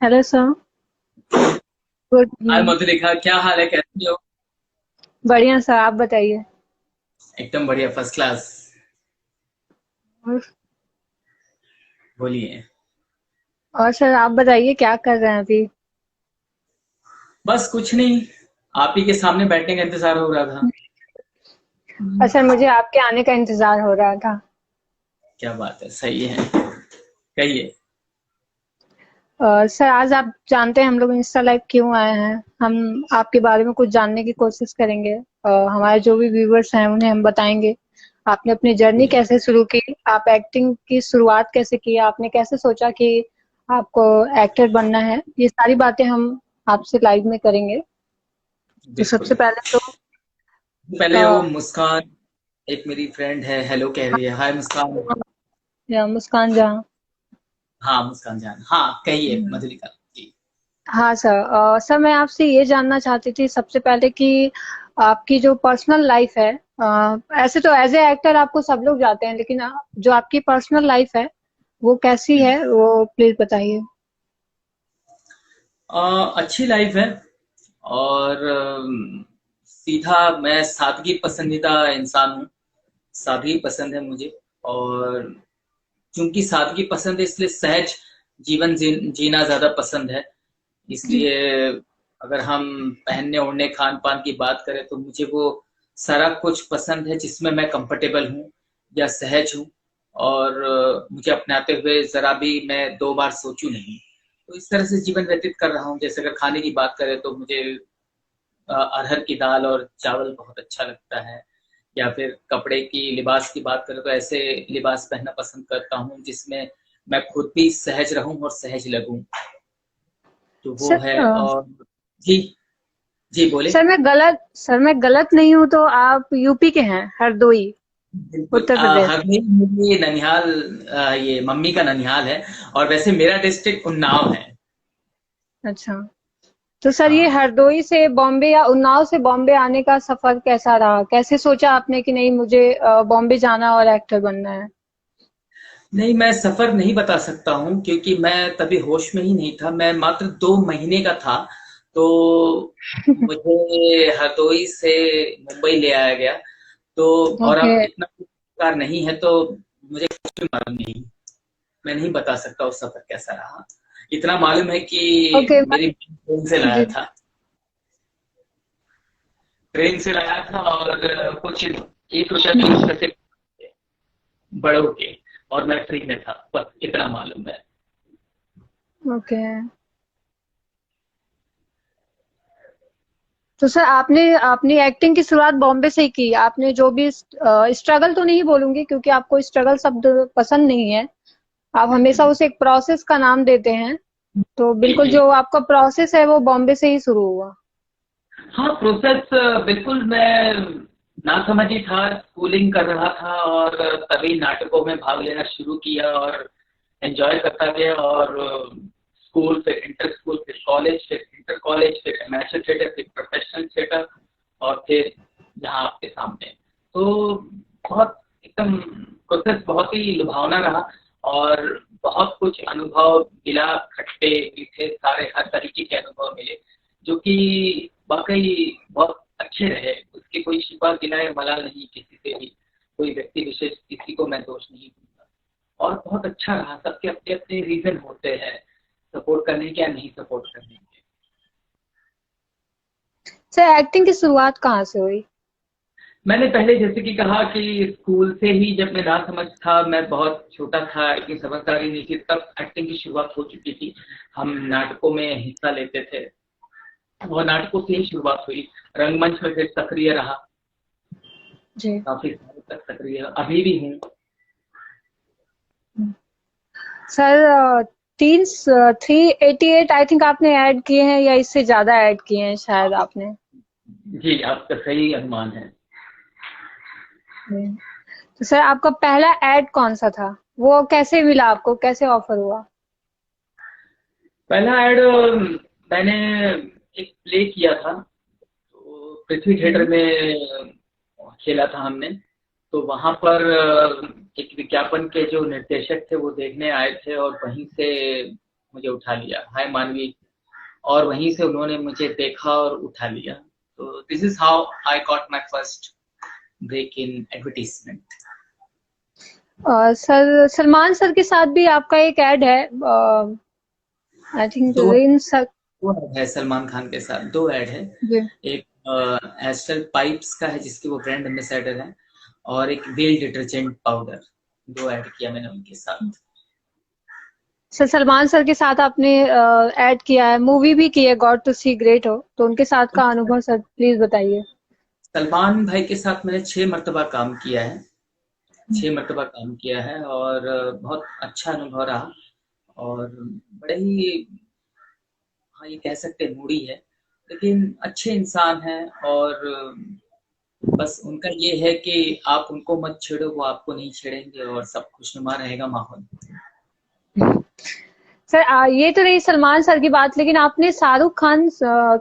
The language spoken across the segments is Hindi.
Hello sir. गुड हाय इवनिंग। मधुलिका, क्या हाल है? कैसी हो? बढ़िया सर, आप बताइए। एकदम बढ़िया, फर्स्ट क्लास। और बोलिए। और सर आप बताइए क्या कर रहे हैं अभी। बस कुछ नहीं, आप ही के सामने बैठने का इंतजार हो रहा था। अच्छा, मुझे आपके आने का इंतजार हो रहा था। क्या बात है, सही है। कहिए। सर आज आप जानते हैं हम लोग इंस्टा लाइव क्यों आए हैं। हम आपके बारे में कुछ जानने की कोशिश करेंगे। हमारे जो भी व्यूवर्स हैं उन्हें हम बताएंगे आपने अपनी जर्नी बोलिए। कैसे शुरू की, आप एक्टिंग की शुरुआत कैसे की, आपने कैसे सोचा कि आपको एक्टर बनना है। ये सारी बातें हम आपसे लाइव में करेंगे। तो सबसे बिल्कुल। पहले तो पहले वो मुस्कान, एक मेरी फ्रेंड है, हेलो कह रही है। हाय मुस्कान। मुस्कान जहाँ। हाँ मुस्कान जान, हाँ कहिए मधुलिका जी। हाँ सर, सर मैं आपसे ये जानना चाहती थी सबसे पहले कि आपकी जो पर्सनल लाइफ है, ऐसे तो एज ए एक्टर आपको सब लोग जाते हैं, लेकिन जो आपकी पर्सनल लाइफ है वो कैसी हम्म। है, वो प्लीज बताइए। अच्छी लाइफ है। और सीधा मैं सादगी पसंदीदा इंसान हूँ। सादगी पसंद है मुझे। और चूंकि सादगी पसंद है, इसलिए सहज जीवन जीना ज्यादा पसंद है। जी। इसलिए अगर हम पहनने ओढ़ने खान पान की बात करें तो मुझे वो सारा कुछ पसंद है जिसमें मैं कंफर्टेबल हूँ या सहज हूँ। और मुझे अपनाते हुए जरा भी मैं दो बार सोचूं नहीं। तो इस तरह से जीवन व्यतीत कर रहा हूँ। जैसे अगर खाने की बात करें तो मुझे अरहर की दाल और चावल बहुत अच्छा लगता है। या फिर कपड़े की लिबास की बात करें तो ऐसे लिबास पहनना पसंद करता हूँ जिसमें मैं खुद भी सहज रहूं और सहज लगूं। तो वो सर है। और जी, जी बोले। सर मैं गलत नहीं हूँ तो आप यूपी के हैं, हरदोई, बिल्कुल। उत्तर प्रदेश। हरदोई मेरी ननिहाल, ये मम्मी का ननिहाल है। और वैसे मेरा डिस्ट्रिक्ट उन्नाव है। अच्छा, तो सर ये हाँ। हरदोई से बॉम्बे या उन्नाव से बॉम्बे आने का सफर कैसा रहा, कैसे सोचा आपने कि नहीं मुझे बॉम्बे जाना और एक्टर बनना है। नहीं, मैं सफर नहीं बता सकता हूँ क्योंकि मैं तभी होश में ही नहीं था। मैं मात्र 2 महीने का था। तो मुझे हरदोई से मुंबई ले आया गया। तो और ओके। अब इतना कार नहीं है तो मुझे कुछ भी मालूम नहीं। मैं नहीं बता सकता उस सफर कैसा रहा। इतना मालूम है कि ओके। मेरी ट्रेन से लाया जी। था। ट्रेन से लाया था और कुछ 1 रुपया 20 पैसे बड़ों के। और मैं फ्री में था, बस इतना मालूम है। ओके, तो सर आपने अपनी एक्टिंग की शुरुआत बॉम्बे से ही की। आपने जो भी स्ट्रगल तो नहीं बोलूंगी क्योंकि आपको स्ट्रगल शब्द पसंद नहीं है, आप हमेशा उसे एक प्रोसेस का नाम देते हैं। तो जी बिल्कुल जी। जो आपका प्रोसेस है वो बॉम्बे से ही शुरू हुआ। हाँ प्रोसेस, बिल्कुल मैं ना समझ ही था। स्कूलिंग कर रहा था और तभी नाटकों में भाग लेना शुरू किया और एंजॉय करता गया। और स्कूल, फिर इंटर स्कूल, फिर कॉलेज, फिर इंटर कॉलेज, फिर एमेचर थिएटर, फिर प्रोफेशनल थिएटर, और फिर यहाँ आपके सामने। तो बहुत एकदम प्रोसेस बहुत ही लुभावना रहा। और बहुत कुछ अनुभव मिला, खट्टे मीठे सारे हर तरीके के अनुभव मिले जो कि वाकई बहुत अच्छे रहे। उसकी कोई शिकवा गिलाए मलाल नहीं किसी से भी। कोई व्यक्ति विशेष किसी को मैं दोष नहीं दूंगा। और बहुत अच्छा रहा। सबके अपने अपने रीजन होते हैं सपोर्ट करने के या नहीं सपोर्ट करने के। सर एक्टिंग की शुरुआत कहाँ से हुई। मैंने पहले जैसे कि कहा कि स्कूल से ही, जब मैं ना समझ था, मैं बहुत छोटा था, इतनी समझदारी नहीं थी, तब एक्टिंग की शुरुआत हो चुकी थी। हम नाटकों में हिस्सा लेते थे। वो नाटकों से ही शुरुआत हुई। रंगमंच में फिर सक्रिय रहा। जी। काफी सालों तक सक्रिय अभी भी हूँ। सर तीन 388 आई थिंक आपने ऐड किए हैं या इससे ज्यादा ऐड किए हैं शायद आपने। जी, आपका सही अनुमान है। हम्म। तो सर आपका पहला ऐड कौन सा था, वो कैसे मिला आपको, कैसे ऑफर हुआ। पहला ऐड मैंने एक प्ले किया था। तो पृथ्वी थिएटर हम्म। में खेला था हमने। तो वहां पर एक विज्ञापन के जो निर्देशक थे वो देखने आए थे और वहीं से मुझे उठा लिया, हाय मानवी, और वहीं से उन्होंने मुझे देखा और उठा लिया। तो this is how I got my first break in advertisement. Sir Salman sir के साथ भी आपका एक ऐड है, आई थिंक दो रेन सर। दो ऐड है सलमान खान के साथ, 2 ऐड है। जी। एक एस्ट्रल पाइप्स का है जिसके वो ब्रांड एम्बेसडर हैं, और एक व्हील डिटर्जेंट पाउडर, 2 ऐड किया मैंने उनके साथ। सर सलमान सर के साथ आपने ऐड किया है, मूवी भी की है गॉड टू सी ग्रेट हो, तो उनके साथ का अनुभव सर प्लीज बताइए। सलमान भाई के साथ मैंने 6 मरतबा काम किया है, 6 मरतबा काम किया है, और बहुत अच्छा अनुभव रहा। और बड़े ही, हाँ ये कह सकते हैं मूडी है, लेकिन अच्छे इंसान हैं। और बस उनका ये है कि आप उनको मत छेड़ो, वो आपको नहीं छेड़ेंगे, और सब खुशनुमा रहेगा माहौल। सर ये तो रही सलमान सर की बात, लेकिन आपने शाहरुख खान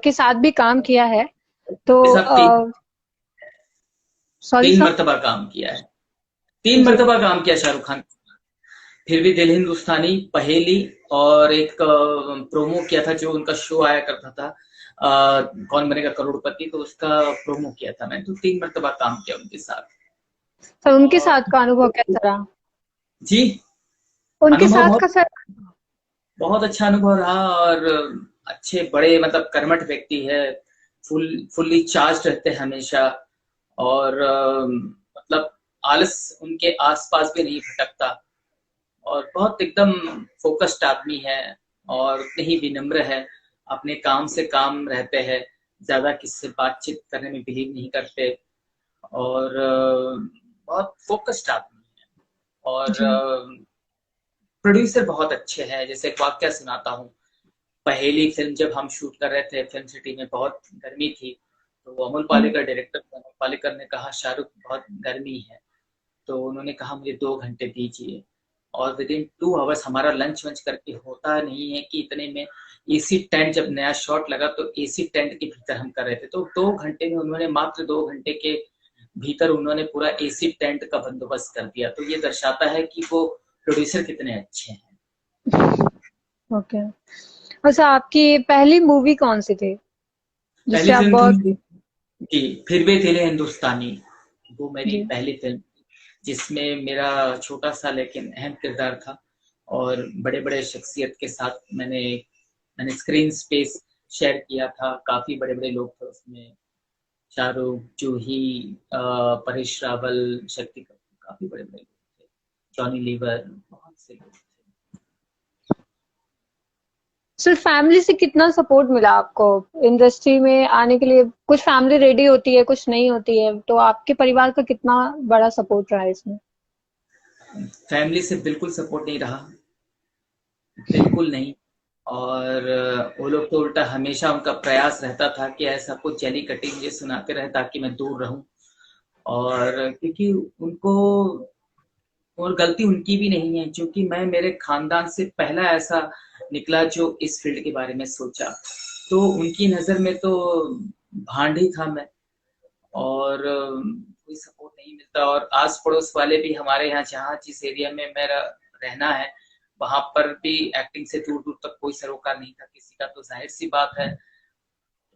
के साथ भी काम किया है, तो के साथ सॉरी 3 सर। मरतबा काम किया है, 3 जी। मरतबा काम किया शाहरुख खान। फिर भी दिल हिंदुस्तानी, पहेली, और एक प्रोमो किया था जो उनका शो आया करता था, कौन बनेगा करोड़पति, तो उसका प्रोमो किया था मैं। तो 3 मरतबा काम किया उनके साथ। सर उनके और साथ का अनुभव कैसा रहा? जी, उनके अनुभव साथ बहुत का सर। बहुत अच्छा अनुभव रहा। और अच्छे बड़े मतलब कर्मठ व्यक्ति है, फुल्ली चार्ज रहते हैं हमेशा। और मतलब आलस उनके आसपास भी नहीं भटकता, और बहुत एकदम फोकस्ड आदमी है, और उतने ही विनम्र है, अपने काम से काम रहते हैं, ज्यादा किससे बातचीत करने में बिलीव नहीं करते, और बहुत फोकस्ड आदमी है। और जी। प्रोड्यूसर बहुत अच्छे हैं। जैसे एक वाक्य सुनाता हूँ, पहली फिल्म जब हम शूट कर रहे थे फिल्म सिटी में, बहुत गर्मी थी, तो अमोल पालेकर डायरेक्टर, अमोल पालेकर ने कहा शाहरुख बहुत गर्मी है, तो उन्होंने कहा मुझे 2 घंटे दीजिए, और विद इन 2 आवर्स हमारा लंच वंच करके होता नहीं है कि इतने में एसी टेंट, जब नया शॉट लगा तो एसी टेंट के भीतर हम कर रहे थे, तो 2 घंटे में उन्होंने, मात्र 2 घंटे के भीतर उन्होंने पूरा एसी टेंट का बंदोबस्त कर दिया। तो ये दर्शाता है कि वो प्रोड्यूसर कितने अच्छे हैं। ओके। अच्छा, आपकी पहली मूवी कौन सी थी जिससे पहली आप फिल्म थी बहुत। मेरी जी, फिर भी दिल हिंदुस्तानी, वो मेरी जी। पहली फिल्म, जिसमें मेरा छोटा सा लेकिन अहम किरदार था, और बड़े बड़े शख्सियत के साथ मैंने स्क्रीन स्पेस शेयर किया था। काफी बड़े बड़े लोग थे उसमें, शाहरुख, जूही, परेश रावल, शक्ति कपूर, काफी बड़े बड़े लोग थे, जॉनी लीवर, बहुत से लोग थे। सिर्फ फैमिली से कितना सपोर्ट मिला आपको इंडस्ट्री में आने के लिए? कुछ फैमिली रेडी होती है, कुछ नहीं होती है, तो आपके परिवार का कितना बड़ा सपोर्ट रहा है इसमें? फैमिली से बिल्कुल सपोर्ट नहीं रहा, बिल्कुल नहीं। और वो लोग तो उल्टा, हमेशा उनका प्रयास रहता था कि ऐसा कुछ जली कटी मुझे सुनाते रहे ताकि मैं दूर रहूं। और क्योंकि उनको, और गलती उनकी भी नहीं है, क्योंकि मैं मेरे खानदान से पहला ऐसा निकला जो इस फील्ड के बारे में सोचा। तो उनकी नज़र में तो भांड ही था मैं, और कोई सपोर्ट नहीं मिलता। और आस पड़ोस वाले भी हमारे यहाँ, जहाँ जिस एरिया में मेरा रहना है, वहां पर भी एक्टिंग से दूर दूर तक कोई सरोकार नहीं था किसी का। तो जाहिर सी बात है,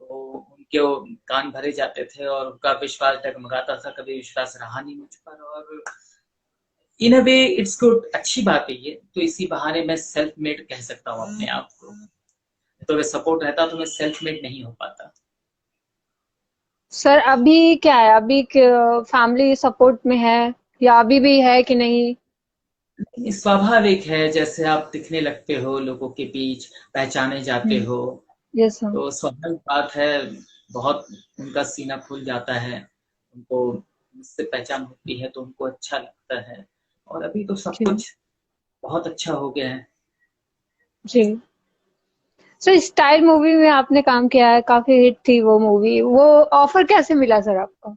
तो उनके वो कान भरे जाते थे, और उनका विश्वास डगमगाता था, कभी विश्वास रहा नहीं मुझ पर। और इन अ वे इट्स गुड, अच्छी बात है ये, तो इसी बहाने मैं सेल्फ मेड कह सकता हूँ अपने आप को। तो अगर सपोर्ट रहता तो मैं सेल्फ मेड नहीं हो पाता। सर अभी क्या है, अभी फैमिली सपोर्ट में है या अभी भी है कि नहीं? स्वाभाविक है, जैसे आप दिखने लगते हो लोगों के बीच, पहचाने जाते हो, यस सर। तो स्वाभाविक बात है, बहुत उनका सीना खुल जाता है, उनको मुझसे पहचान होती है तो उनको अच्छा लगता है। और अभी तो सब जी। कुछ बहुत अच्छा हो गया है। जी। सर स्टाइल मूवी में आपने काम किया है, काफी हिट थी वो मूवी, वो ऑफर कैसे मिला सर आपको?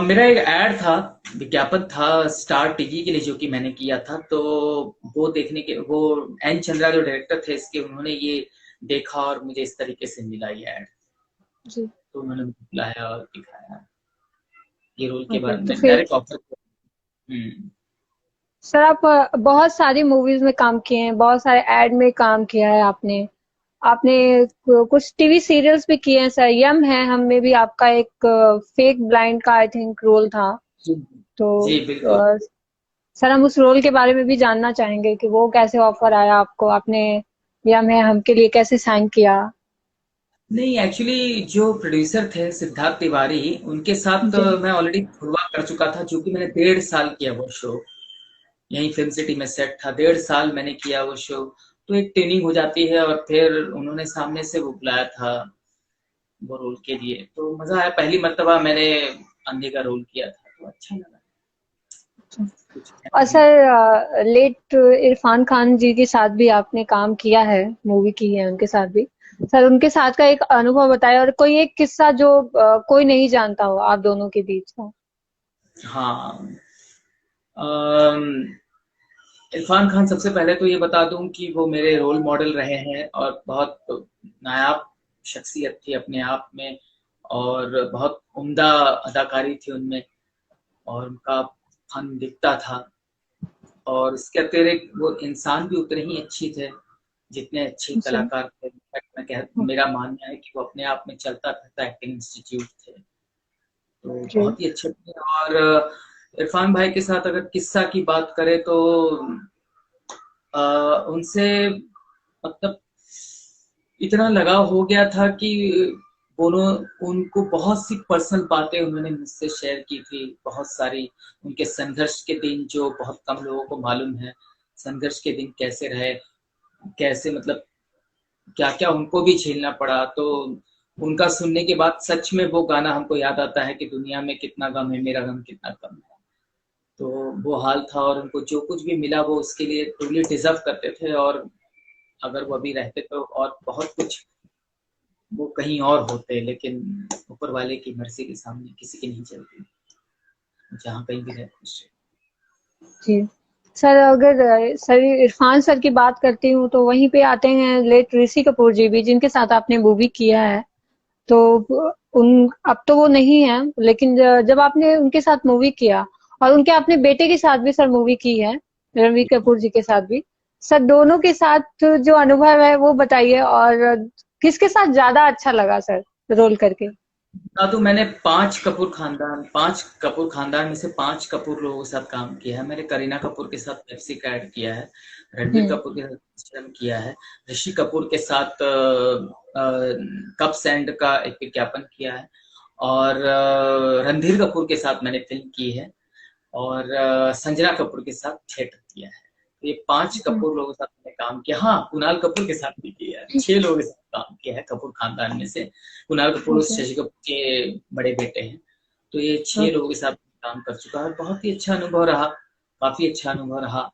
मेरा एक ऐड था, विज्ञापन था स्टार टीवी के लिए, जो कि मैंने किया था। तो वो देखने के, वो एन चंद्रा जो डायरेक्टर थे इसके, उन्होंने ये देखा और मुझे इस तरीके से मिला ये ऐड। जी। तो उन्होंने मुझे बुलाया और दिखाया ये रोल के ओके, बारे तो में, फिर डायरेक्ट ऑफर। हम्म। सर आप बहुत सारी मूवीज में काम किए हैं, बहुत सारे एड में काम किया है आपने। आपने कुछ टीवी सीरियल्स भी किए हैं सर। यम है हम में भी आपका एक फेक ब्लाइंड का आई थिंक रोल था। जी तो जी बिल्कुल। सर हम उस रोल के बारे में भी जानना चाहेंगे कि वो कैसे ऑफर आया आपको, आपने यम है हम के लिए कैसे साइन किया। नहीं, एक्चुअली जो प्रोड्यूसर थे सिद्धार्थ तिवारी, उनके साथ जी। मैं ऑलरेडी शुरुआत कर चुका था, जो कि मैंने 1.5 साल किया वो शो। यहीं फिल्म सिटी में सेट था, 1.5 साल मैंने किया वो शो। तो एक ट्रेनिंग हो जाती है, और फिर उन्होंने सामने से वो बुलाया था वो रोल के लिए, तो मजा आया। पहली मर्तबा मैंने अंधे का रोल किया था, तो अच्छा लगा। कुछ और कहना नहीं। सर लेट इरफान खान जी के साथ भी आपने काम किया है, मूवी की है उनके साथ भी। सर उनके साथ का एक अनुभव बताएं, और कोई एक किस्सा जो कोई नहीं जानता हो आप दोनों के बीच का। हाँ, अम, इरफान खान, सबसे पहले तो ये बता दूं कि वो मेरे रोल मॉडल रहे हैं, और बहुत नायाब शख्सियत थी अपने आप में, और बहुत उम्दा अदाकारी थी उनमें, और उनका फन दिखता था। और इसके अतिरिक्त वो इंसान भी उतने ही अच्छे थे जितने अच्छे जी। कलाकार थे। इनफैक्ट मेरा मानना है कि वो अपने आप में चलता फिरता एक्टिंग इंस्टीट्यूट थे, तो जी। बहुत ही अच्छे थे। और इरफान भाई के साथ अगर किस्सा की बात करें तो उनसे मतलब इतना लगाव हो गया था कि दोनों, उनको बहुत सी पर्सनल बातें उन्होंने मुझसे शेयर की थी, बहुत सारी। उनके संघर्ष के दिन जो बहुत कम लोगों को मालूम है, संघर्ष के दिन कैसे रहे, कैसे मतलब क्या क्या उनको भी झेलना पड़ा। तो उनका सुनने के बाद सच में वो गाना हमको याद आता है कि दुनिया में कितना गम है, मेरा गम कितना कम है। तो वो हाल था, और उनको जो कुछ भी मिला वो उसके लिए ट्रूली डिजर्व करते थे। और अगर वो अभी रहते तो और बहुत कुछ वो कहीं और होते, लेकिन ऊपर वाले की मर्जी के सामने किसी की नहीं चलती, जहाँ कहीं भी रहे खुश रहे। जी। सर अगर सर इरफान सर की बात करती हूँ तो वहीं पे आते हैं लेट ऋषि कपूर जी भी, जिनके साथ आपने मूवी किया है। तो उन अब तो वो नहीं है, लेकिन जब आपने उनके साथ मूवी किया, और उनके आपने बेटे के साथ भी सर मूवी की है, रणवीर कपूर जी के साथ भी। सर दोनों के साथ जो अनुभव है वो बताइए, और किसके साथ ज्यादा अच्छा लगा सर रोल करके। बता दूं, मैंने 5 कपूर खानदान में से 5 कपूर लोगों के साथ काम किया है। मैंने करीना कपूर के साथ पेप्सी का ऐड किया है, रणबीर हम्म। कपूर के साथ फिल्म किया है, ऋषि कपूर के साथ कप्स एंड का एक विज्ञापन किया है, और रणधीर कपूर के साथ मैंने फिल्म की है, और संजना कपूर के साथ थिएटर किया है। तो ये 5 कपूर लोगों के साथ मैंने काम किया। हाँ, कुणाल कपूर के साथ भी किया है, 6 लोगों के साथ काम किया है कपूर खानदान में से। कुणाल कपूर ओके। शशि कपूर के बड़े बेटे हैं। तो ये 6 लोगों के साथ काम कर चुका है, बहुत ही अच्छा अनुभव रहा, काफी अच्छा अनुभव रहा।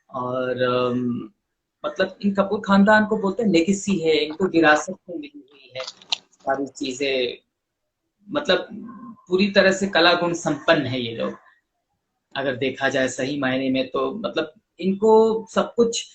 और मतलब इन कपूर खानदान को बोलते हैं लेगेसी है, इनको विरासत में मिली हुई है सारी चीजें। मतलब पूरी तरह से कला गुण संपन्न है ये लोग, अगर देखा जाए सही मायने में। तो मतलब इनको सब कुछ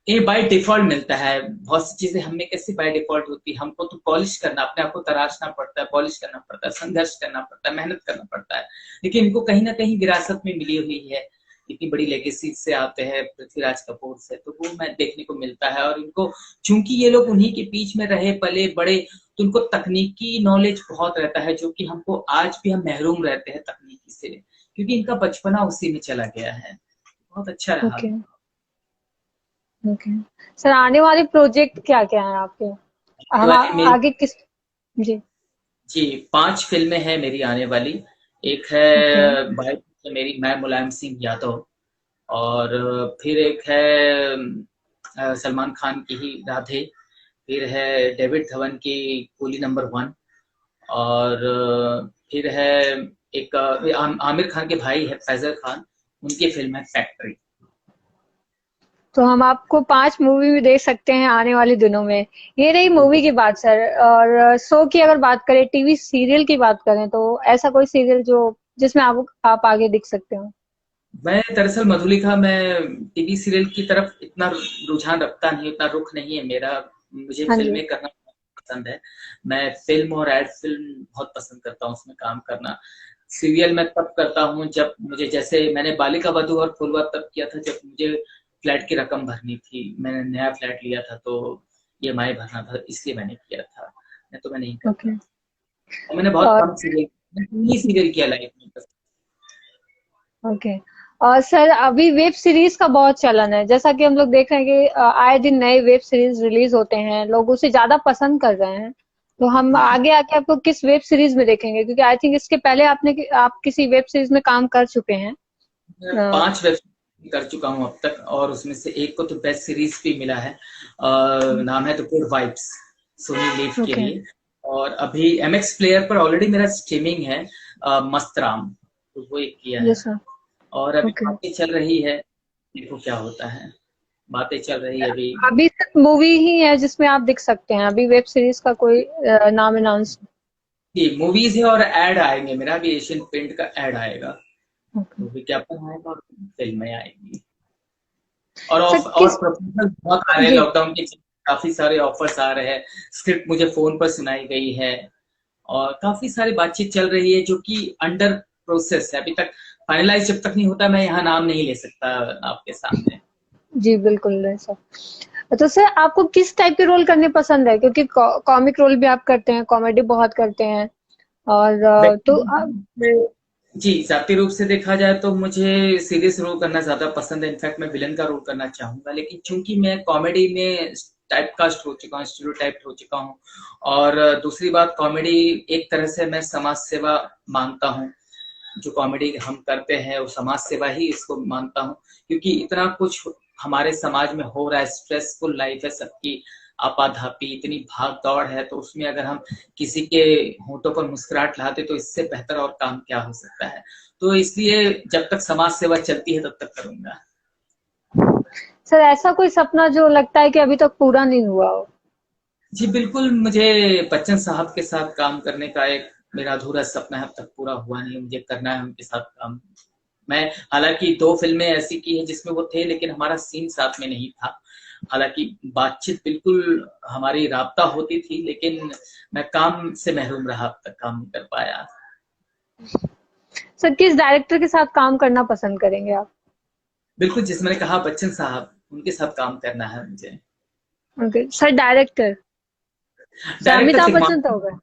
ये बाय डिफॉल्ट मिलता है। बहुत सी चीजें हमें कैसे बाय डिफॉल्ट होती है, हमको तो पॉलिश करना, अपने आप को तराशना पड़ता है, पॉलिश करना पड़ता है, संघर्ष करना पड़ता है, मेहनत करना पड़ता है। लेकिन इनको कहीं ना कहीं विरासत में मिली हुई है, इतनी बड़ी लेगेसी से आते हैं पृथ्वीराज कपूर से, तो वो मैं देखने को मिलता है। और इनको, चूंकि ये लोग उन्हीं के बीच में रहे पले बड़े, तो उनको तकनीकी नॉलेज बहुत रहता है, जो कि हमको आज भी हम महरूम रहते हैं तकनीकी से, क्योंकि इनका बचपना उसी में चला गया है। बहुत अच्छा रहा। ओके। ओके। सर आने वाले प्रोजेक्ट क्या क्या है आपके, ये हम वाली मेरी, आगे किस। जी। जी 5 फिल्में हैं मेरी आने वाली। एक है ओके। भाई मेरी, मैं मुलायम सिंह यादव, और फिर एक है सलमान खान की ही राधे, फिर है डेविड धवन की कूली नंबर 1, और फिर है एक आमिर खान के भाई है फैजल खान, उनकी फिल्म है फैक्ट्री। तो हम आपको 5 मूवी भी देख सकते हैं आने वाले दिनों में। ये रही मूवी बिल्कुल। की बात सर। और शो की अगर बात करें, टीवी सीरियल की बात करें, तो ऐसा कोई सीरियल जो जिसमें आप आगे दिख सकते हो। मैं दरअसल मधुलिका, मैं टीवी सीरियल की तरफ इतना रुझान रखता नहीं, उतना रुख नहीं है मेरा। मुझे हाँ जी। फिल्में करना पसंद है। मैं फिल्म और एड फिल्म बहुत पसंद करता हूँ, उसमें काम करना। सीरियल मैं तब करता हूँ जब मुझे, जैसे मैंने बालिका वधू और फुलवा तब किया था जब मुझे फ्लैट की रकम भरनी थी। मैंने नया फ्लैट लिया था तो ईएमआई भरना था, इसलिए मैंने किया था, नहीं तो मैं नहीं ओके। करता। और मैंने बहुत और कम सीरियल, मैंने 3 सीरियल किया लाइफ में बस। ओके। और सर अभी वेब सीरीज का बहुत चलन है, जैसा कि हम लोग देख रहे हैं कि आए दिन नए वेब सीरीज रिलीज होते हैं, लोग उसे ज्यादा पसंद कर रहे हैं। तो हम आगे आके आपको किस वेब सीरीज में देखेंगे, क्योंकि आई थिंक इसके पहले आप किसी वेब सीरीज में काम कर चुके हैं। मैं अ, 5 वेब सीरीज कर चुका हूँ अब तक, और उसमें से एक को तो बेस्ट सीरीज भी मिला है। नाम है the good vibes, Sony LIV के ओके। लिए। और अभी एमएक्स प्लेयर पर ऑलरेडी मेरा स्ट्रीमिंग है, मस्त राम, तो वो एक किया है। Yes sir. और अभी ओके। बातें चल रही है, देखो क्या होता है, बातें चल रही है अभी। अभी सिर्फ मूवी ही है जिसमें आप दिख सकते हैं, अभी वेब सीरीज का कोई नाम अनाउंस। ये मूवीज है और ऐड आएंगे, मेरा भी एशियन पेंट का ऐड आएगा, ओके। तो विज्ञापन आएगा और फिल्में आएंगी। और सर और किस। प्रपोजल बहुत आ रहे हैं जी। लॉकडाउन के, काफी सारे ऑफर्स आ रहे हैं। स्क्रिप्ट मुझे फोन पर सुनाई गई है, और काफी सारी बातचीत चल रही है जो कि अंडर प्रोसेस है, अभी तक फाइनलाइज जब तक नहीं होता मैं यहाँ नाम नहीं ले सकता आपके सामने। जी बिल्कुल सर। तो सर आपको किस टाइप के रोल करने पसंद है, क्योंकि कॉमिक रोल भी आप करते हैं, कॉमेडी बहुत करते हैं, और तो आप। जी, ज़ाती रूप से देखा जाए तो मुझे सीरियस रोल करना ज़्यादा पसंद है। इनफैक्ट मैं विलेन का रोल करना चाहूँगा, लेकिन चूँकि मैं कॉमेडी में टाइपकास्ट हो चुका हूँ, स्टीरियोटाइप्ड हो चुका हूँ। और दूसरी बात, कॉमेडी एक तरह से मैं समाज सेवा मानता हूँ। जो कॉमेडी हम करते हैं वो समाज सेवा ही इसको मानता हूँ, क्योंकि इतना कुछ हमारे समाज में हो रहा है, स्ट्रेसफुल लाइफ है सबकी, आपाधापी, इतनी भाग दौड़ है, तो उसमें अगर हम किसी के होठों पर मुस्कुराहट लाते तो इससे बेहतर और काम क्या हो सकता है। तो इसलिए जब तक समाज सेवा चलती है तब तक करूंगा। सर ऐसा कोई सपना जो लगता है कि अभी तक पूरा नहीं हुआ हो। जी बिल्कुल, मुझे बच्चन साहब के साथ काम करने का एक मेरा अधूरा सपना है, अब तक पूरा हुआ नहीं, मुझे करना है उनके साथ काम। मैं हालांकि 2 फिल्में ऐसी की हैं जिसमें वो थे, लेकिन हमारा सीन साथ में नहीं था। हालांकि बातचीत बिल्कुल हमारी राबता होती थी, लेकिन मैं काम से महरूम रहा, अब तक काम नहीं कर पाया। सर किस डायरेक्टर के साथ काम करना पसंद करेंगे आप। बिल्कुल, जिस मैंने कहा बच्चन साहब, उनके साथ काम करना है मुझे। Okay sir, director sir director Amitabh Bachchan तो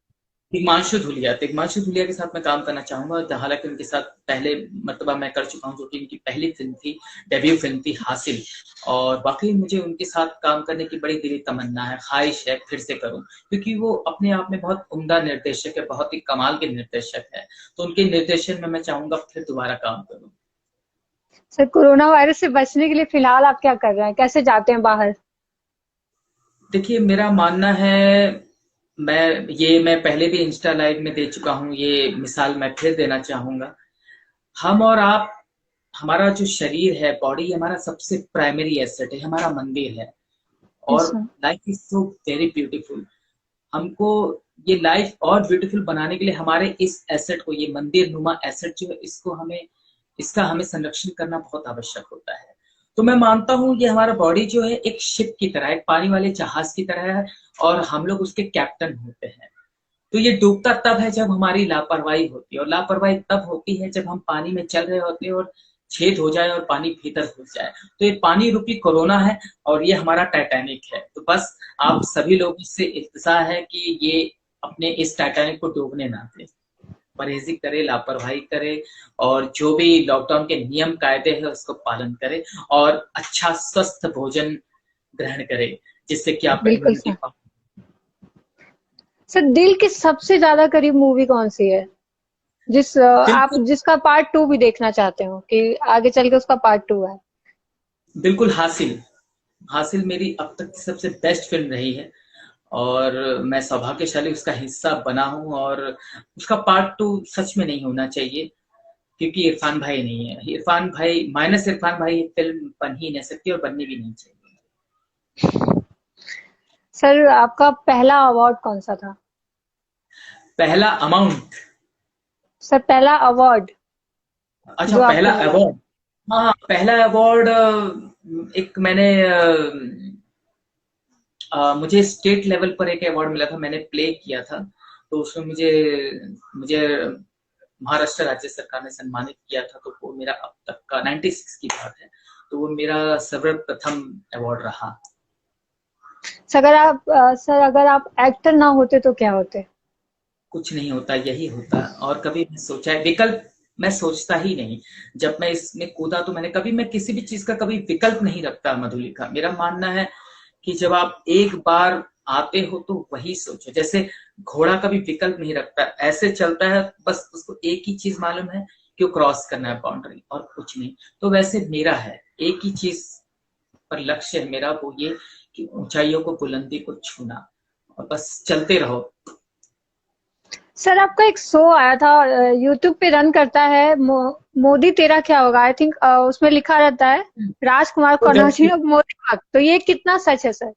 तिग्मांशु हो गए। तिग्मांशु धूलिया के साथ मैं काम करना चाहूंगा। हालांकि उनके साथ पहले मर्तबा मैं कर चुका हूं, जो कि उनकी पहली फिल्म थी, डेब्यू फिल्म थी हासिल। और वाकई मुझे उनके साथ काम करने की बड़ी दिली तमन्ना है, ख्वाहिश है, फिर से करूं, क्योंकि वो अपने आप में बहुत उम्दा निर्देशक है, बहुत ही कमाल के निर्देशक है। तो उनके निर्देशन में मैं चाहूंगा फिर दोबारा काम करूं। सर कोरोना वायरस से बचने के लिए फिलहाल आप क्या कर रहे हैं, कैसे जाते हैं बाहर। देखिए, मेरा मानना है, मैं पहले भी इंस्टा लाइव में दे चुका हूँ, ये मिसाल मैं फिर देना चाहूंगा। हम और आप, हमारा जो शरीर है, बॉडी हमारा सबसे प्राइमरी एसेट है, हमारा मंदिर है। यस और sir. Life is so very beautiful. हमको ये लाइफ और ब्यूटीफुल बनाने के लिए हमारे इस एसेट को, ये मंदिर नुमा एसेट जो है, इसका हमें संरक्षण करना बहुत आवश्यक होता है। तो मैं मानता हूँ ये हमारा बॉडी जो है एक शिप की तरह, एक पानी वाले जहाज की तरह है, और हम लोग उसके कैप्टन होते हैं। तो ये डूबता तब है जब हमारी लापरवाही होती है, और लापरवाही तब होती है जब हम पानी में चल रहे होते हैं और छेद हो जाए और पानी भीतर घुस जाए। तो ये पानी रूपी कोरोना है, और ये हमारा टाइटैनिक है। तो बस आप सभी लोगों से इल्तिजा है कि ये अपने इस टाइटैनिक को डूबने ना दें, परहेजी करे, लापरवाही करे, और जो भी लॉकडाउन के नियम कायदे हैं उसको पालन करे, और अच्छा स्वस्थ भोजन ग्रहण करे, जिससे कि आपका बिल्कुल इम्यूनिटी। सर। सर दिल के सबसे ज्यादा करीब मूवी कौन सी है, आप बिल्कुल, जिसका पार्ट 2 भी देखना चाहते हो कि आगे चल के उसका पार्ट 2 है। बिल्कुल हासिल। हासिल मेरी अब तक की सबसे बेस्ट फिल्म रही है, और मैं सौभाग्यशाली उसका हिस्सा बना हूँ। और उसका पार्ट 2 सच में नहीं होना चाहिए, क्योंकि इरफान भाई नहीं है। इरफान भाई माइनस इरफान भाई ये फिल्म बन ही नहीं सकती, और बननी भी नहीं चाहिए। सर आपका पहला अवार्ड कौन सा था। पहला अमाउंट। सर पहला अवार्ड अच्छा, जो पहला आपको मिला। अवार्ड। हाँ हाँ, पहला अवार्ड, एक मैंने मुझे स्टेट लेवल पर एक अवार्ड मिला था, मैंने प्ले किया था। तो उसमें मुझे मुझे महाराष्ट्र राज्य सरकार ने सम्मानित किया था, तो वो मेरा अब तक का 96 की बात है, तो वो मेरा सर्वप्रथम अवार्ड रहा। सर अगर आप एक्टर ना होते तो क्या होते? कुछ नहीं होता, यही होता। और कभी मैं सोचा है विकल्प, मैं सोचता ही नहीं। जब मैं इसमें कूदा तो मैंने कभी, मैं किसी भी चीज का कभी विकल्प नहीं रखता मधुलिका। मेरा मानना है कि जब आप एक बार आते हो तो वही सोचो। जैसे घोड़ा कभी विकल्प नहीं रखता, ऐसे चलता है, बस उसको एक ही चीज मालूम है कि वो क्रॉस करना है बाउंड्री, और कुछ नहीं। तो वैसे मेरा है, एक ही चीज पर लक्ष्य है मेरा, वो ये कि ऊंचाइयों को, बुलंदी को छूना, और बस चलते रहो। सर आपका एक शो आया था, यूट्यूब पे रन करता है, मोदी तेरा क्या होगा, आई थिंक उसमें लिखा रहता है राजकुमार तो कनौजिया ऑफ मोदी बाग, तो ये कितना सच है सर?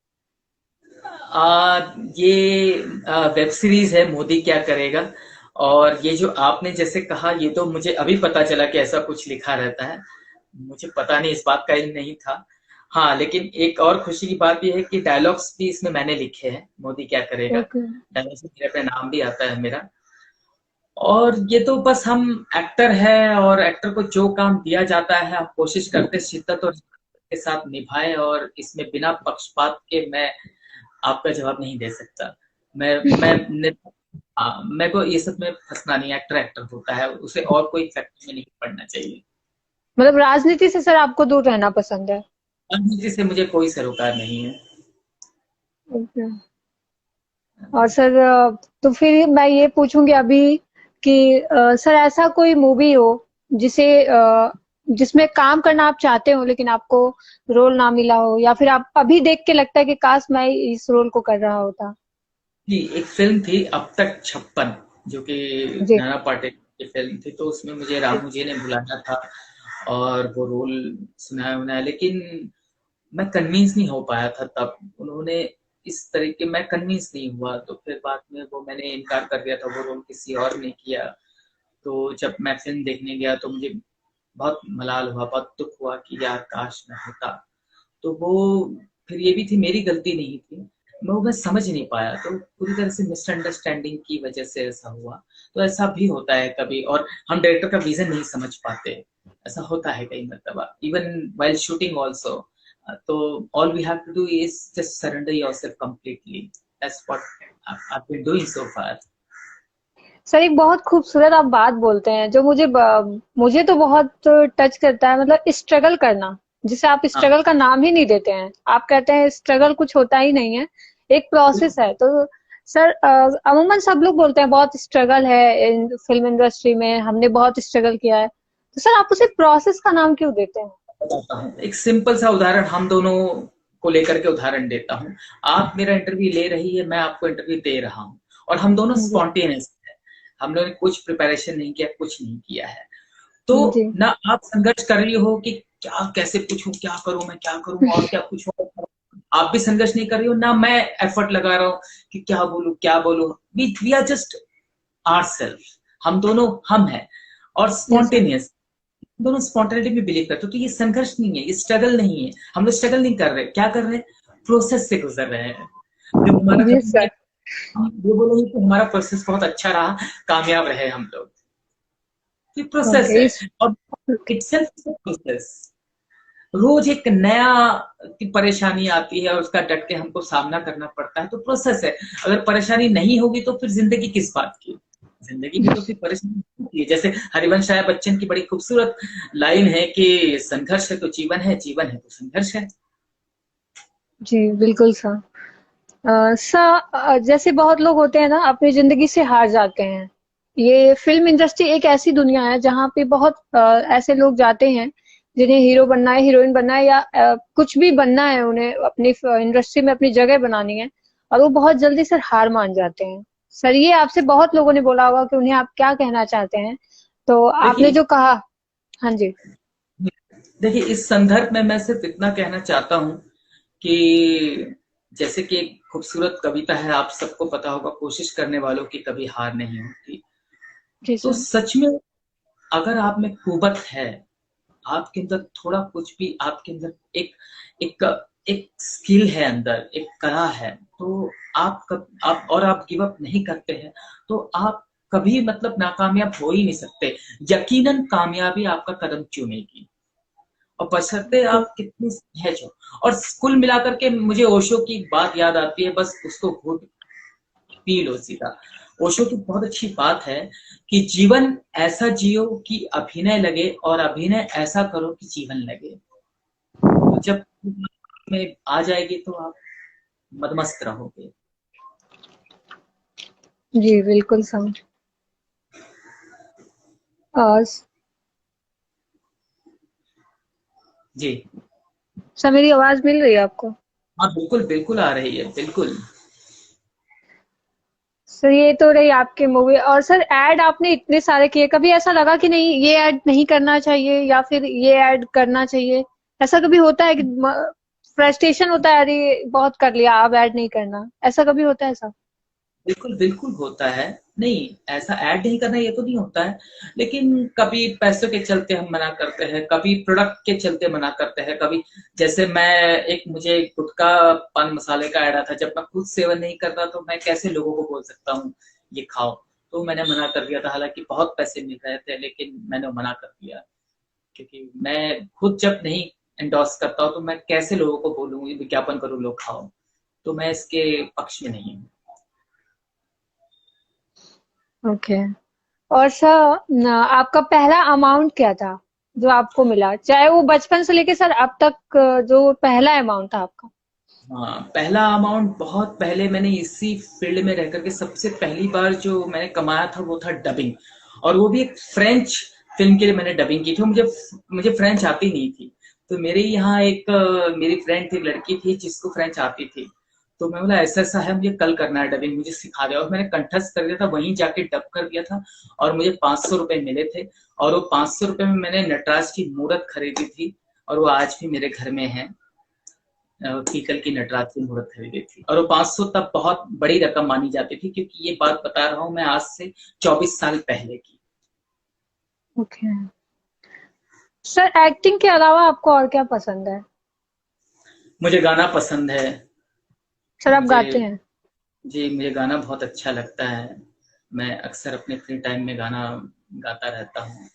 ये वेब सीरीज है मोदी क्या करेगा। और ये जो आपने जैसे कहा, ये तो मुझे अभी पता चला कि ऐसा कुछ लिखा रहता है। मुझे पता नहीं, इस बात का ही नहीं था। हाँ, लेकिन एक और खुशी की बात यह है कि डायलॉग्स भी इसमें मैंने लिखे हैं, मोदी क्या करेगा। ओके। डायलॉग्स में मेरे पे नाम भी आता है मेरा। और ये तो बस हम एक्टर है, और एक्टर को जो काम दिया जाता है हम कोशिश करते शिद्दत और के साथ निभाएं। और इसमें बिना पक्षपात के मैं आपका जवाब नहीं दे सकता। मैं मेरे को ये सब में फंसना नहीं। एक्टर एक्टर होता है, उसे और कोई फैक्टर में नहीं पड़ना चाहिए। मतलब राजनीति से सर आपको दूर रहना पसंद है? राजनीति से मुझे कोई सरोकार नहीं है। ओके। और सर तो फिर मैं ये पूछूंगी अभी कि सर ऐसा कोई मूवी हो जिसे जिसमें काम करना आप चाहते हो लेकिन आपको रोल ना मिला हो, या फिर आप अभी देख के लगता है कि काश मैं इस रोल को कर रहा होता? जी, एक फिल्म थी अब तक 56, जो कि जी। नाना पाटेकर की फिल्म थी। तो उसमें मुझे रामू जी ने बुलाया था और वो रोल सुनाया उन्हें, लेकिन मैं कन्विंस नहीं हो पाया था तब। उन्होंने इस तरीके, मैं कन्विंस नहीं हुआ, तो फिर बाद में वो मैंने इनकार कर दिया था, वो रोल किसी और ने किया। तो जब मैं फिल्म देखने गया तो मुझे बहुत मलाल हुआ, बहुत दुख हुआ कि यार काश मैं होता। तो वो फिर ये भी थी, मेरी गलती नहीं थी, मैं समझ नहीं पाया, तो पूरी तरह से मिसअंडरस्टैंडिंग की वजह से ऐसा हुआ। तो ऐसा भी होता है कभी, और हम डायरेक्टर का विजन नहीं समझ पाते। ऐसा होता है कई मरतबा, इवन वाइल शूटिंग ऑल्सो। तो all we have to do is just surrender yourself completely. That's what I have been doing so far. Sir एक बहुत खूबसूरत आप बात बोलते हैं जो मुझे तो बहुत टच करता है, मतलब स्ट्रगल करना, जिसे आप हाँ, स्ट्रगल का नाम ही नहीं देते हैं। आप कहते हैं स्ट्रगल कुछ होता ही नहीं है, एक प्रोसेस है। तो सर अमूमन सब लोग बोलते हैं बहुत स्ट्रगल है इन फिल्म इंडस्ट्री में, हमने बहुत स्ट्रगल किया है, तो सर आप उसे प्रोसेस का नाम क्यों देते हैं? बताता हूँ एक सिंपल सा उदाहरण हम दोनों को लेकर के उदाहरण देता हूँ। आप मेरा इंटरव्यू ले रही है, मैं आपको इंटरव्यू दे रहा हूँ, और हम दोनों जी। स्पॉन्टेनियस है। हम लोगों ने कुछ प्रिपरेशन नहीं किया, कुछ नहीं किया है। तो जी। ना आप संघर्ष कर रही हो कि क्या, कैसे पूछूं, क्या करूं, मैं क्या करूं, और क्या पूछूं। आप भी संघर्ष नहीं कर रही हो, ना मैं एफर्ट लगा रहा हूँ कि क्या बोलूं क्या बोलूं। We are just our self. हम दोनों हम हैं, और यस सर। स्पॉन्टेनियस, दोनों स्पॉन्टेनिटी में बिलीव करते हो। तो ये संघर्ष नहीं है, ये स्ट्रगल नहीं है। हम लोग स्ट्रगल नहीं कर रहे, क्या कर रहे हैं, प्रोसेस से गुजर रहे हैं। जब हमारा जी खत्म सर। होगा, हम ये बोलेंगे कि हमारा प्रोसेस बहुत अच्छा रहा, कामयाब रहे हम लोग। ये प्रोसेस ओके। है, और इटसेल्फ प्रोसेस। रोज एक नया की परेशानी आती है और उसका डट के हमको सामना करना पड़ता है, तो प्रोसेस है। अगर परेशानी नहीं होगी तो फिर जिंदगी किस बात की। जिंदगी में तो फिर परेशानी होती है। जैसे हरिवंश राय बच्चन की बड़ी खूबसूरत लाइन है कि संघर्ष है तो जीवन है, जीवन है तो संघर्ष है। जी बिल्कुल सर। जैसे बहुत लोग होते हैं ना अपनी जिंदगी से हार जाते हैं। ये फिल्म इंडस्ट्री एक ऐसी दुनिया है जहाँ पे बहुत ऐसे लोग जाते हैं जिन्हें हीरो बनना है, हीरोइन बनना है, या कुछ भी बनना है, उन्हें अपनी इंडस्ट्री में अपनी जगह बनानी है, और वो बहुत जल्दी सर हार मान जाते हैं। सर ये आपसे बहुत लोगों ने बोला होगा कि उन्हें आप क्या कहना चाहते हैं, तो आपने देखिए, जो कहा। हाँ जी। देखिए इस संदर्भ में मैं सिर्फ इतना कहना चाहता हूँ कि जैसे कि एक खूबसूरत कविता है, आप सबको पता होगा, कोशिश करने वालों की कभी हार नहीं होती। जी तो सर। सच में अगर आप में कुवत है, आपके अंदर थोड़ा कुछ भी, आपके अंदर एक एक एक स्किल है, अंदर एक कला है, तो आप गिव अप नहीं करते हैं, तो आप कभी मतलब नाकामयाब हो ही नहीं सकते। यकीनन कामयाबी आपका कदम चूमेगी, और बशर्ते आप कितनी सहज हो। और कुल मिलाकर के मुझे ओशो की एक बात याद आती है, बस उसको घूट पी लो सीधा। ओशो की बहुत अच्छी बात है कि जीवन ऐसा जियो कि अभिनय लगे, और अभिनय ऐसा करो कि जीवन लगे। तो जब में आ जाएगी तो आप मदमस्त रहोगे। जी बिल्कुल समझ। और जी सर मेरी आवाज मिल रही है आपको? हाँ, बिल्कुल बिल्कुल आ रही है, बिल्कुल। सर ये तो रही आपके मूवी। और सर एड आपने इतने सारे किए, कभी ऐसा लगा कि नहीं ये ऐड नहीं करना चाहिए या फिर ये ऐड करना चाहिए? ऐसा कभी होता है कि फ्रस्ट्रेशन होता है, अरे बहुत कर लिया अब ऐड नहीं करना, ऐसा कभी होता है ऐसा? बिल्कुल बिल्कुल होता है। नहीं, ऐसा ऐड नहीं करना ये तो नहीं होता है, लेकिन कभी पैसों के चलते हम मना करते हैं, कभी प्रोडक्ट के चलते मना करते हैं, कभी जैसे मैं एक मुझे गुटखा पान मसाले का ऐड आता था, जब मैं खुद सेवन नहीं करता तो मैं कैसे लोगों को बोल सकता हूँ ये खाओ। तो मैंने मना कर दिया था, हालांकि बहुत पैसे मिल रहे थे, लेकिन मैंने मना कर दिया, क्योंकि मैं खुद जब नहीं एंडोर्स करता हूँ तो मैं कैसे लोगों को बोलूँ विज्ञापन करूँ लो खाओ। तो मैं इसके पक्ष में नहीं हूँ। ओके। और सर आपका पहला अमाउंट क्या था जो आपको मिला, चाहे वो बचपन से लेके सर अब तक, जो पहला अमाउंट था आपका? हाँ, पहला अमाउंट बहुत पहले मैंने इसी फील्ड में रह करके सबसे पहली बार जो मैंने कमाया था वो था डबिंग। और वो भी एक फ्रेंच फिल्म के लिए मैंने डबिंग की थी। मुझे मुझे फ्रेंच आती नहीं थी, तो मेरे यहाँ एक मेरी फ्रेंड थी, लड़की थी जिसको फ्रेंच आती थी। तो मैं बोला ऐसा ऐसा है, मुझे कल करना है डबिंग, मुझे सिखा दे। और मैंने कंठस्थ कर दिया था, वहीं जाके डब कर दिया था, और मुझे 500 रुपए मिले थे। और वो 500 रुपए में मैंने नटराज की मूर्त खरीदी थी, और वो आज भी मेरे घर में है। पीतल की नटराज की मूर्त खरीदी थी, और वो 500 तब बहुत बड़ी रकम मानी जाती थी, क्योंकि ये बात बता रहा हूँ मैं आज से 24 साल पहले की। ओके। सर एक्टिंग के अलावा आपको और क्या पसंद है? मुझे गाना पसंद है। सर आप मुझे गाते हैं? जी, मुझे गाना बहुत अच्छा लगता है। मैं अक्सर अपने फ्री टाइम में गाना गाता रहता हूँ,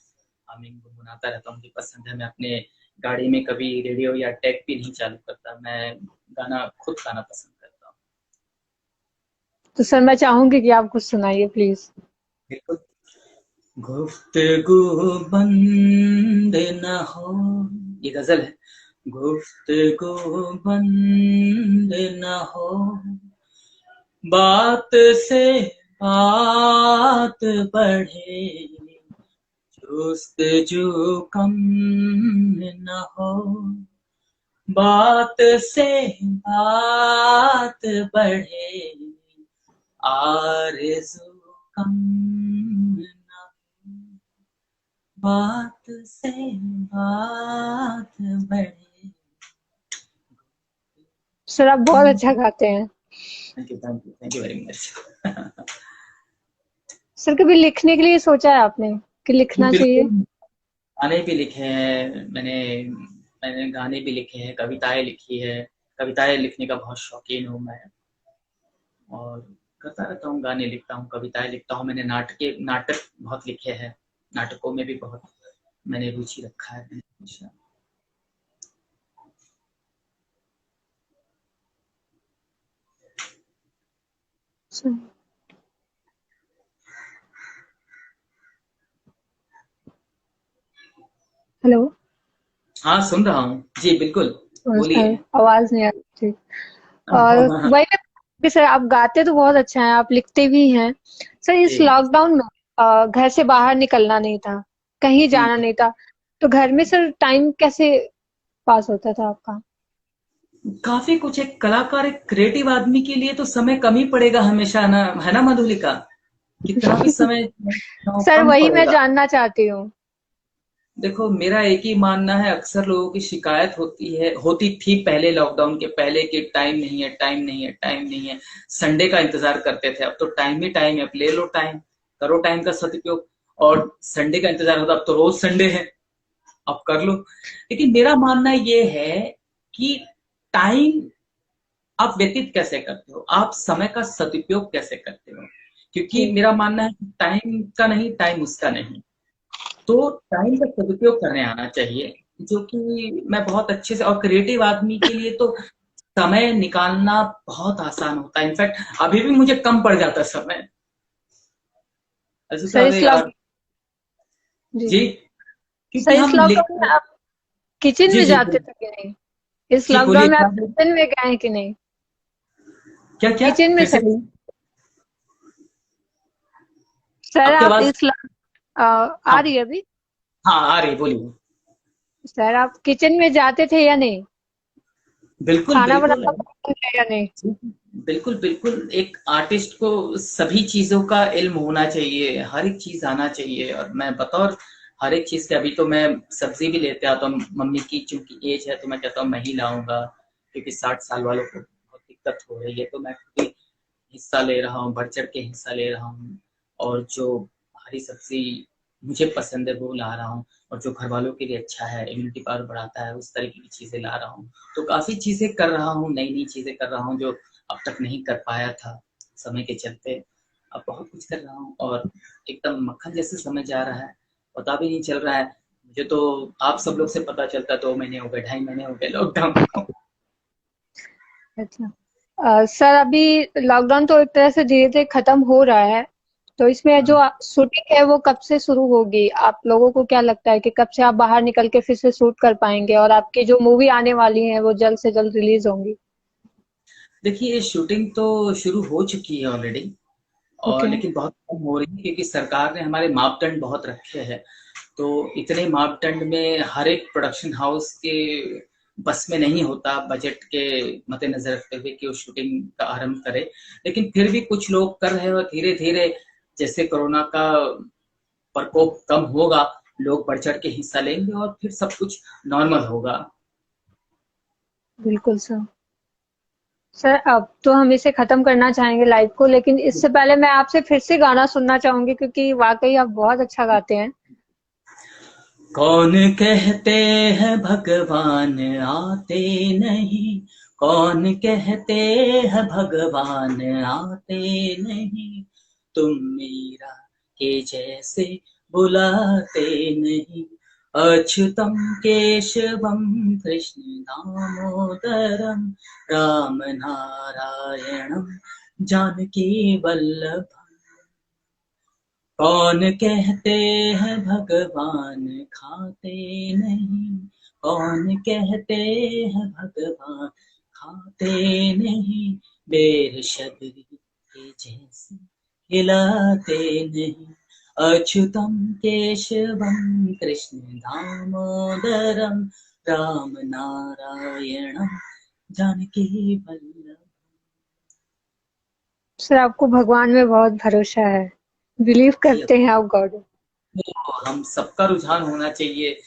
हमिंग गुनगुनाता रहता हूँ, मुझे पसंद है। मैं अपने गाड़ी में कभी रेडियो या टेप भी नहीं चालू करता, मैं गाना खुद गाना पसंद करता हूँ। तो सर मैं चाहूंगी कि आप कुछ सुनाइए प्लीज। बिल्कुल। गुफ्तगू बंद न हो, ये गजल है। गुफ्तगू बंद न हो, बात से बात बढ़े, जुस्तजू कम न हो, बात से बात बढ़े, आरज़ू कम न हो, बात से बात बढ़े। सर आप बहुत अच्छा गाते हैं। Thank you, thank you, thank you very much. Sir कभी लिखने के लिए सोचा है आपने कि लिखना चाहिए? बिल्कुल। गाने भी लिखे हैं मैंने, मैंने गाने भी लिखे हैं, कविताएं लिखी है। कविताएं लिखने का बहुत शौकीन हूँ मैं, और करता रहता हूँ, गाने लिखता हूँ, कविताएं लिखता हूँ। मैंने नाटक बहुत लिखे हैं, नाटकों में भी बहुत मैंने रुचि रखा है। Sir, hello. हाँ, सुन रहा हूँ जी, बिल्कुल। सर बोलिए। आवाज नहीं आ रही थी। और वही भी सर, आप गाते तो बहुत अच्छा है, आप लिखते भी हैं। सर इस जी। लॉकडाउन में घर से बाहर निकलना नहीं था, कहीं जाना हम्म। नहीं था, तो घर में सर टाइम कैसे पास होता था आपका? काफी कुछ, एक कलाकार, एक क्रिएटिव आदमी के लिए तो समय कम ही पड़ेगा हमेशा ना, है ना मधुलिका? कितना भी समय सर कम वही मैं पड़ेगा। जानना चाहती हूँ। देखो, मेरा एक ही मानना है, अक्सर लोगों की शिकायत होती थी पहले, लॉकडाउन के पहले, कि टाइम नहीं है, टाइम नहीं है, टाइम नहीं है। संडे का इंतजार करते थे, अब तो टाइम ही टाइम है, अब ले लो टाइम, करो टाइम का सदुपयोग। और संडे का इंतजार होता, अब तो रोज संडे है, अब कर लो। लेकिन मेरा मानना ये है कि टाइम आप व्यतीत कैसे करते हो, आप समय का सदुपयोग कैसे करते हो। क्योंकि मेरा मानना है कि टाइम का नहीं, टाइम उसका नहीं। तो टाइम का सदुपयोग करने आना चाहिए, जो कि मैं बहुत अच्छे से, और क्रिएटिव आदमी के लिए तो समय निकालना बहुत आसान होता है। इनफैक्ट अभी भी मुझे कम पड़ जाता है समय, ऐसे तो सर अरे इस यार। जी, जी, क्योंकि सर इस हम लिख, लॉकडाउन में आप किचन जी में जी जाते बोलिए। थे कि नहीं? इस जी बोलिए, लॉकडाउन में क्या आप किचन में गए हैं कि नहीं? क्या क्या किचन में फिर से सर, बोलिए। सर आपकी आप आवाज, आ हाँ रही है अभी? हाँ आ रही, बोलिए। सर आप किचन में जाते थे या नहीं? बिल्कुल खाना बिल्कुल। बनाना पसंद है या नहीं? बिल्कुल बिल्कुल, एक आर्टिस्ट को सभी चीजों का इल्म होना चाहिए, हर एक चीज आना चाहिए। और मैं बतौर हर एक चीज के, अभी तो मैं सब्जी भी लेते आता हूँ, मम्मी की चूंकि एज है तो मैं कहता हूँ मैं ही लाऊंगा, क्योंकि 60 साल वालों को बहुत दिक्कत हो रही है, तो मैं खुद ही हिस्सा ले रहा हूँ, बढ़ चढ़ के हिस्सा ले रहा हूँ। और जो हरी सब्जी मुझे पसंद है वो ला रहा हूँ, और जो घर वालों के लिए अच्छा है, इम्यूनिटी पावर बढ़ाता है, उस तरीके की चीजें ला रहा हूँ। तो काफी चीजें कर रहा हूँ, नई नई चीजें कर रहा हूँ, जो अब तक नहीं कर पाया था समय के चलते। अब बहुत कुछ कर रहा हूँ, और एकदम मक्खन जैसे समय जा रहा है, पता भी नहीं चल रहा है। मुझे तो आप सब लोग से पता चलता, 2 महीने हो गए, 2.5 महीने हो गए लॉकडाउन को। अच्छा। सर अभी लॉकडाउन तो एक तरह से धीरे धीरे खत्म हो रहा है, तो इसमें जो हाँ। शूटिंग है वो कब से शुरू होगी? आप लोगों को क्या लगता है कि कब से आप बाहर निकल के फिर से शूट कर पाएंगे, और आपकी जो मूवी आने वाली है वो जल्द से जल्द रिलीज होंगी? देखिए, शूटिंग तो शुरू हो चुकी है ऑलरेडी, और ओके। लेकिन बहुत कम हो रही है, क्योंकि सरकार ने हमारे मापदंड बहुत रखे हैं। तो इतने मापदंड में हर एक प्रोडक्शन हाउस के बस में नहीं होता, बजट के मद्देनजर रखते हुए, कि वो शूटिंग का आरंभ करे। लेकिन फिर भी कुछ लोग कर रहे हैं, और धीरे धीरे जैसे कोरोना का प्रकोप कम होगा, लोग बढ़ चढ़ के हिस्सा लेंगे, और फिर सब कुछ नॉर्मल होगा। बिल्कुल सर। सर अब तो हम इसे खत्म करना चाहेंगे लाइव को, लेकिन इससे पहले मैं आपसे फिर से गाना सुनना चाहूंगी, क्योंकि वाकई आप बहुत अच्छा गाते हैं। कौन कहते हैं भगवान आते नहीं, कौन कहते हैं भगवान आते नहीं, तुम मीरा के जैसे बुलाते नहीं, अच्युतम केशवम कृष्ण दामोदरम राम नारायणम जानकी वल्लभ। कौन कहते हैं भगवान खाते नहीं, कौन कहते हैं भगवान खाते नहीं, बेर शबरी के जैसे खिलाते नहीं, अच्युतम केशवम कृष्ण दामोदरम राम नारायणम जानकी वल्लभ। सर आपको भगवान में बहुत भरोसा है, बिलीव जी, करते हैं आप गॉड। तो हम सबका रुझान होना चाहिए।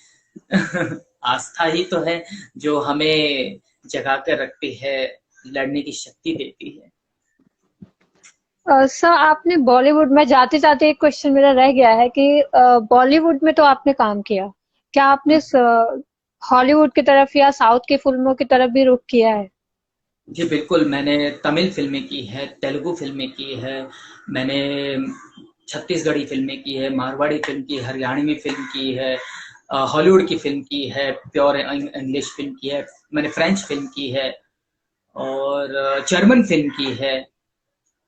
आस्था ही तो है जो हमें जगा कर रखती है, लड़ने की शक्ति देती है। सर आपने बॉलीवुड में, जाते जाते एक क्वेश्चन मेरा रह गया है कि बॉलीवुड में तो आपने काम किया, क्या आपने हॉलीवुड की तरफ या साउथ की फिल्मों की तरफ भी रुख किया है? जी बिल्कुल, मैंने तमिल फिल्में की है, तेलुगु फिल्में की है, मैंने छत्तीसगढ़ी फिल्में की है, मारवाड़ी फिल्म की, हरियाणवी फिल्म की है, हॉलीवुड की फिल्म की है, प्योर इंग्लिश फिल्म की है, मैंने फ्रेंच फिल्म की है, और जर्मन फिल्म की है।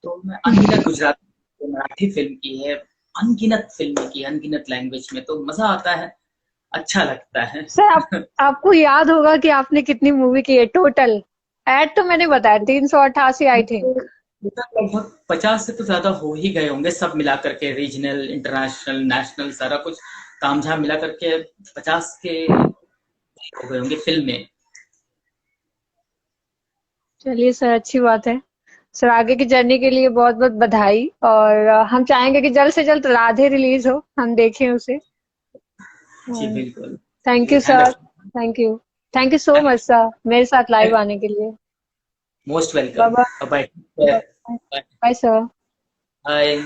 तो मैं अनगिनत गुजराती, मराठी फिल्म की है, अनगिनत फिल्में की, अनगिनत लैंग्वेज में, तो मजा आता है, अच्छा लगता है। सर आपको याद होगा कि आपने कितनी मूवी की है टोटल? ऐड तो मैंने बताया 388 आई थिंक। लगभग 50 से तो ज्यादा हो ही गए होंगे, सब मिला करके, रीजनल, इंटरनेशनल, नेशनल, सारा कुछ तामझाम मिला करके 50 के हो गए होंगे फिल्म में। चलिए सर, अच्छी बात है। सर आगे की जर्नी के लिए बहुत बहुत बधाई, और हम चाहेंगे कि जल्द से जल्द राधे रिलीज हो, हम देखें उसे। जी बिल्कुल। थैंक चलिए, यू ध्यान सर। रखिए। Thank you. Thank you so much sir, मेरे साथ लाइव आने के लिए। Most bye welcome. Bye. Bye. Bye sir. Bye.